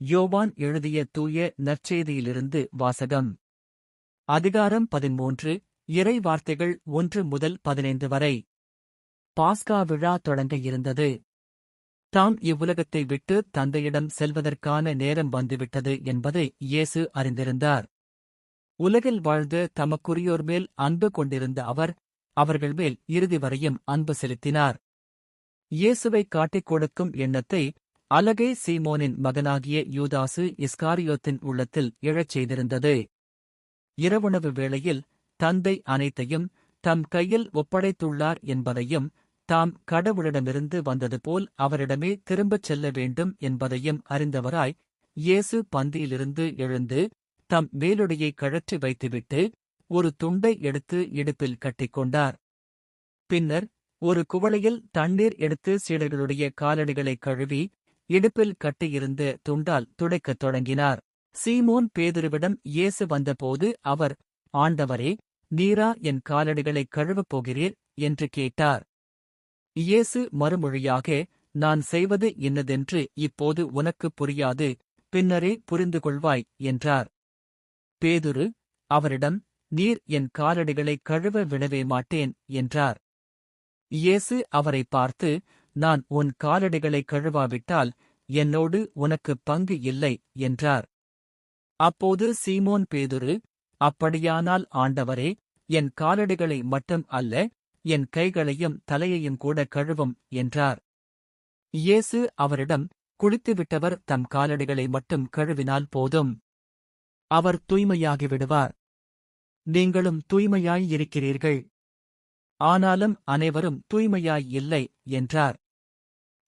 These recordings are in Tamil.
யோவான் எழுதிய தூய நற்செய்தியிலிருந்து வாசகம். அதிகாரம் 13. இறை வார்த்தைகள் 1 முதல் 15 வரை. பாஸ்கா விழா தொடங்க இருந்தது. தாம் இவ்வுலகத்தை விட்டு தந்தையிடம் செல்வதற்கான நேரம் வந்துவிட்டது என்பதை இயேசு அறிந்திருந்தார். உலகில் வாழ்ந்து தமக்குரியோர் மேல் அன்பு கொண்டிருந்த அவர், அவர்கள் மேல் இறுதி வரையும் அன்பு செலுத்தினார். இயேசுவை காட்டிக் கொடுக்கும் எண்ணத்தை அலகை சீமோனின் மகனாகிய யூதாசு இஸ்காரியோத்தின் உள்ளத்தில் எழச் செய்திருந்தது. இரவுணவு வேளையில் தந்தை அனைத்தையும் தம் கையில் ஒப்படைத்துள்ளார் என்பதையும், தாம் கடவுளிடமிருந்து வந்தது போல் அவரிடமே திரும்பச் செல்ல வேண்டும் என்பதையும் அறிந்தவராய், இயேசு பந்தியிலிருந்து எழுந்து தம் மேலுடையை கழற்றி வைத்துவிட்டு ஒரு துண்டை எடுத்து இடுப்பில் கட்டிக்கொண்டார். பின்னர் ஒரு குவளையில் தண்ணீர் எடுத்து சீடர்களுடைய காலடிகளைக் கழுவி இடுப்பில் கட்டியிருந்த துண்டால் துடைக்கத் தொடங்கினார். சீமோன் பேதுருவிடம் இயேசு வந்தபோது அவர், ஆண்டவரே, நீரா என் காலடிகளைக் கழுவப் போகிறீர் என்று கேட்டார். இயேசு மறுமொழியாக, நான் செய்வது இன்னதென்று இப்போது உனக்குப் புரியாது, பின்னரே புரிந்துகொள்வாய் என்றார். பேதுரு அவரிடம், நீர் என் காலடிகளைக் கழுவ விடவே மாட்டேன் என்றார். இயேசு அவரை பார்த்து, நான் உன் காலடிகளைக் கழுவாவிட்டால் என்னோடு உனக்குப் பங்கு இல்லை என்றார். அப்போது சீமோன் பேதுரு, அப்படியானால் ஆண்டவரே, என் காலடிகளை மட்டும் அல்ல, என் கைகளையும் தலையையும் கூட கழுவும் என்றார். இயேசு அவரிடம், குளித்துவிட்டவர் தம் காலடிகளை மட்டும் கழுவினால் போதும். அவர் தூய்மையாகிவிடுவார். நீங்களும் தூய்மையாயிருக்கிறீர்கள். ஆனாலும் அனைவரும் தூய்மையாய் இல்லை என்றார்.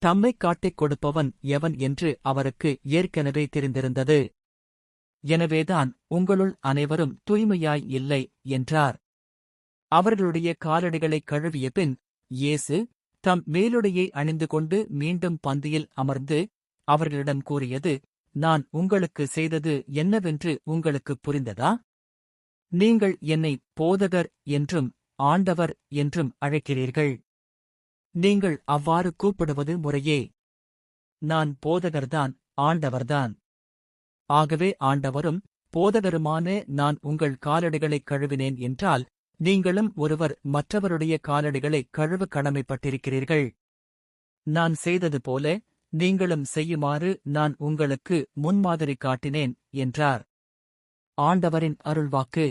தம்மைக் காட்டிக் கொடுப்பவன் எவன் என்று அவருக்கு ஏற்கனவே தெரிந்திருந்தது. எனவேதான் உங்களுள் அனைவரும் தூய்மையாய் இல்லை என்றார். அவர்களுடைய காலடிகளைக் கழுவிய பின் இயேசு தம் மேலுடையை அணிந்து கொண்டு மீண்டும் பந்தியில் அமர்ந்து அவர்களிடம் கூறியது, நான் உங்களுக்கு செய்தது என்னவென்று உங்களுக்குப் புரிந்ததா? நீங்கள் என்னை போதகர் என்றும் ஆண்டவர் என்றும் அழைக்கிறீர்கள். நீங்கள் அவ்வாறு கூப்பிடுவது முறையே. நான் போதகர்தான், ஆண்டவர்தான். ஆகவே ஆண்டவரும் போதகருமான நான் உங்கள் காலடிகளைக் கழுவினேன் என்றால், நீங்களும் ஒருவர் மற்றவருடைய காலடிகளைக் கழுவ கடமைப்பட்டிருக்கிறீர்கள். நான் செய்தது போல நீங்களும் செய்யுமாறு நான் உங்களுக்கு முன்மாதிரி காட்டினேன் என்றார். ஆண்டவரின் அருள்வாக்கு.